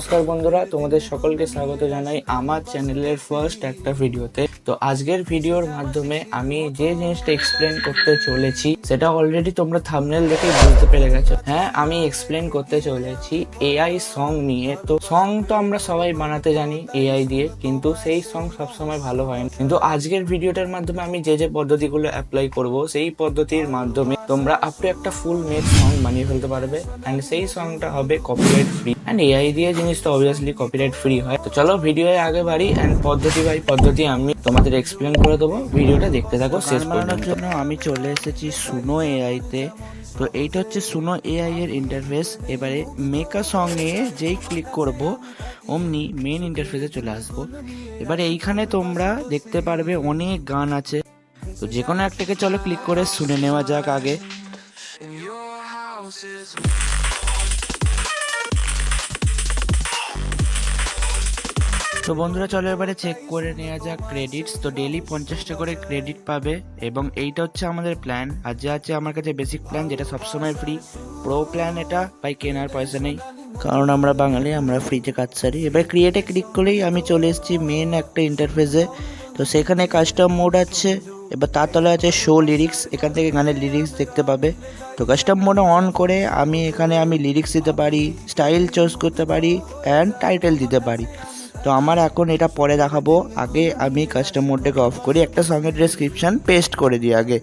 নমস্কার বন্ধুরা, তোমাদের সকলকে স্বাগত জানাই আমার চ্যানেলের ফার্স্ট একটা ভিডিওতে। তো আজকের ভিডিওর মাধ্যমে আমি যে জিনিসটা এক্সপ্লেন করতে চলেছি সেটা অলরেডি তোমরা থাম্বনেল দেখে বুঝতে পেরে গেছো। হ্যাঁ, আমি এক্সপ্লেন করতে চলেছি এআই সং নিয়ে। তো সং তো আমরা সবাই বানাতে জানি এআই দিয়ে, কিন্তু সেই সং সবসময় ভালো হয় না। কিন্তু আজকের ভিডিওটার মাধ্যমে আমি যে পদ্ধতিগুলো অ্যাপ্লাই করব সেই পদ্ধতির মাধ্যমে তোমরা আপ টু একটা ফুল মেড সং বানিয়ে ফেলতে পারবে, অ্যান্ড সেই সংটা হবে কপিরাইট ফ্রি। অ্যান্ড এআই দিয়ে জিনিস তো অবভিয়াসলি কপিরাইট ফ্রি হয়। তো চলো ভিডিও আগে বাড়ি, অ্যান্ড পদ্ধতি বাই পদ্ধতি আমি তোমাদের এক্সপ্লেন করে দেবো। ভিডিওটা দেখতে থাকো শেষ পর্যন্ত। জন্য আমি চলে এসেছি সুনো এআই তে। তো এইটা হচ্ছে সুনো এআই এর ইন্টারফেস। এবারে মেকা সং এ যেই ক্লিক করব অমনি মেন ইন্টারফেসে চলে আসবো। এবারে এইখানে তোমরা দেখতে পারবে অনেক গান আছে, তো যে কোনো একটাকে চলো ক্লিক করে শুনে নেওয়া যাক আগে। তো বন্ধুরা চলো এবারে চেক করে নেওয়া যাক ক্রেডিটস। তো ডেইলি 50টা করে ক্রেডিট পাবে, এবং এইটা হচ্ছে আমাদের প্ল্যান। আর যে আছে আমার কাছে বেসিক প্ল্যান, যেটা সবসময় ফ্রি। প্রো প্ল্যান এটা ভাই কেনার পয়সা নেই, কারণ আমরা বাঙালি, আমরা ফ্রিতে কাজ সারি। এবার ক্রিয়েটে ক্লিক করলেই আমি চলে এসেছি মেন একটা ইন্টারফেসে। তো সেখানে কাস্টম মোড আছে, এবার তার তলায় আছে শো লিরিক্স। এখান থেকে গানের লিরিক্স দেখতে পাবে। তো কাস্টম মোডে অন করে আমি লিরিক্স দিতে পারি, স্টাইল চুজ করতে পারি, অ্যান্ড টাইটেল দিতে পারি। তো আমার এখন এটা পরে দেখাবো, আগে আমি কাস্টম মোডটাকে অফ করি, একটা সঙ্গের ডেসক্রিপশান পেস্ট করে দিই আগে।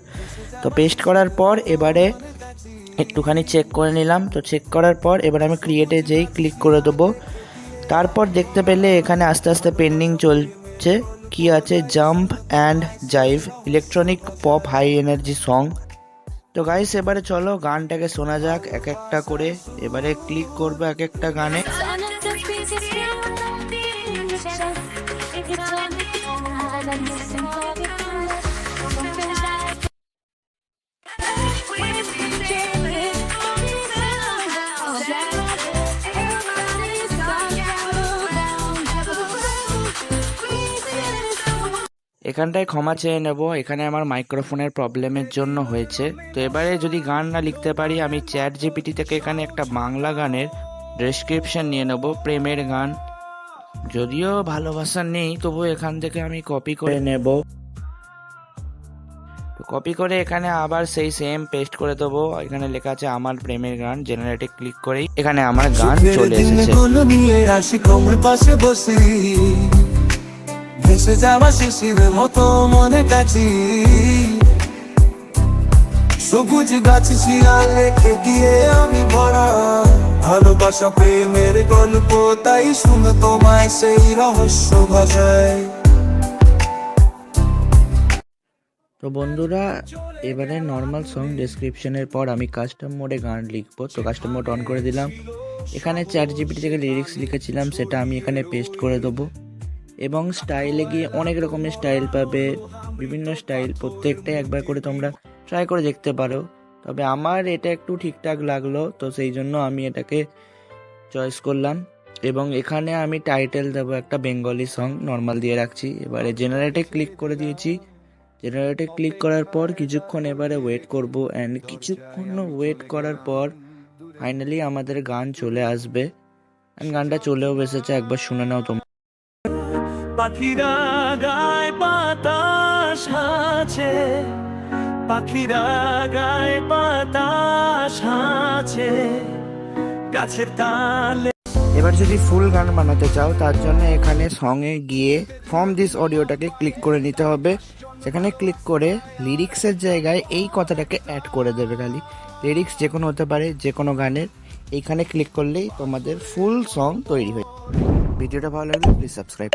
তো পেস্ট করার পর এবারে একটুখানি চেক করে নিলাম। তো চেক করার পর এবার আমি ক্রিয়েটে যেই ক্লিক করে দেবো। তারপর দেখতে পেলে এখানে আস্তে আস্তে পেন্ডিং চলছে। কি আছে? Jump and jive electronic pop high energy song. তো গাইস এবারে চলো গানটাকে শোনা যাক এক একটা করে। এবারে ক্লিক করবো এক একটা গানে। এখানটায় ক্ষমা চেয়ে নেব, এখানে আমার মাইক্রোফোনের প্রবলেমের জন্য হয়েছে। তো এবারে যদি গান না লিখতে পারি, আমি চ্যাট জিপিটি থেকে এখানে একটা বাংলা গানের ডেসক্রিপশন নিয়ে নেব, প্রেমের গান। যদিও ভালোবাসা নেই, তবু এখান থেকে আমি কপি করে নেব। তো কপি করে এখানে আবার সেই সেম পেস্ট করে দেবো। এখানে লেখা আছে আমার প্রেমের গান। জেনারেটে ক্লিক করেই এখানে আমার গান চলে এসেছে। ভেসে যাওয়া শিশির মতো মনে কাছি, সবুজ গাছ শিয়ালে গিয়ে আমি ভরা, ভালোবাসা প্রেমের গল্প, তাই শুনো তোমায় সেই রহস্য ভাষায়। তো বন্ধুরা এবারে নর্মাল সং ডেসক্রিপশনের পর আমি কাস্টম মোডে গান লিখবো। তো কাস্টম মোড অন করে দিলাম। এখানে চ্যাট জিপিটি থেকে লিরিক্স লিখেছিলাম, সেটা আমি এখানে পেস্ট করে দেবো। এবং স্টাইলে গিয়ে অনেক রকমের স্টাইল পাবে, বিভিন্ন স্টাইল, প্রত্যেকটাই একবার করে তোমরা ট্রাই করে দেখতে পারো। তবে আমার এটা একটু ঠিকঠাক লাগলো, তো সেই জন্য আমি এটাকে চয়েস করলাম। এবং এখানে আমি টাইটেল দেবো একটা বেঙ্গলি সং, নর্মাল দিয়ে রাখছি। এবারে জেনারেটে ক্লিক করে দিয়েছি। জেনারেটে ক্লিক করার পর কিছুক্ষণ এবারে ওয়েট করব, অ্যান্ড কিছুক্ষণ ওয়েট করার পর ফাইনালি আমাদের গান চলে আসবে। অ্যান্ড গানটা চলেও এসেছে, একবার শুনে নাও তোমরা। পাখিরা গায় বাতাস আছে, পাখিরা গায় বাতাস আছে, গাছের তালে। এবার যদি ফুল গান বানাতে চাও, তার জন্য এখানে সঙ্গে গিয়ে ফ্রম দিস অডিওটাকে ক্লিক করে নিতে হবে। সেখানে ক্লিক করে লিরিক্সের জায়গায় এই কথাটাকে অ্যাড করে দেবে। খালি লিরিক্স যে কোনো হতে পারে, যে কোনো গানের। এইখানে ক্লিক করলেই তোমাদের ফুল সং তৈরি হয়ে। ভিডিওটা ভালো লাগলে প্লিজ সাবস্ক্রাইব।